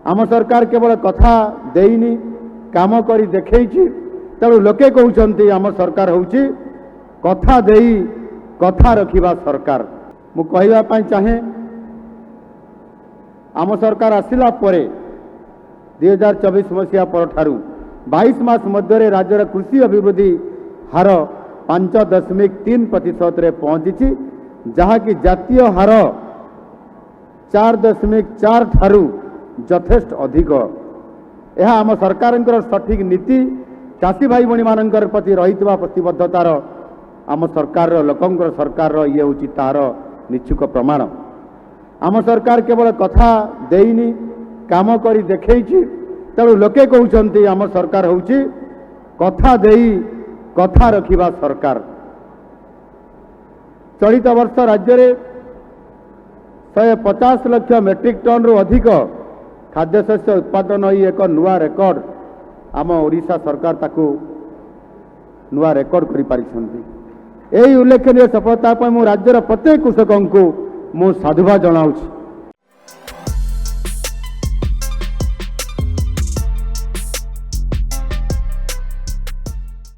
आम सरकार केवल कथा देनी काम करी देखैछि तेणु लोके कहउछन्ति आम सरकार होउछि कथा देई कथा रखिबा सरकार। मु कहबा पई चाहे आम सरकार आसिला परे 2024 मसीहा पर ठारू 22 मास मध्य राज्यर कृषि अभिवृद्धि हार 5.3% रे पहुंची जहाँकि जातीय हार 4.4 ठारू यथेष्ट अधिक। यह आम सरकार सठिक नीति चाषी भाई भणी मान प्रति रही प्रतिबद्धतार आम सरकार लोकंर सरकार ये हूँ तार निच्छुक प्रमाण। आम सरकार केवल कथा देनी काम करी देखैछि तेणु लोके कहउछन्ति आम सरकार होउछि कथा देई कथा रखिबा सरकार। चलित वर्ष राज्य में 150 लाख मेट्रिक टन रु अधिक खाद्यशस्य उत्पादन ही एक नुआ रेकर्ड आम ओडिशा सरकार ताकू नुआ रेकर्ड करि पारिछन्ति। एही उल्लेखनीय सफलता पर मु राज्यर प्रत्येक कृषक को मु साधुवाद जनाउछि।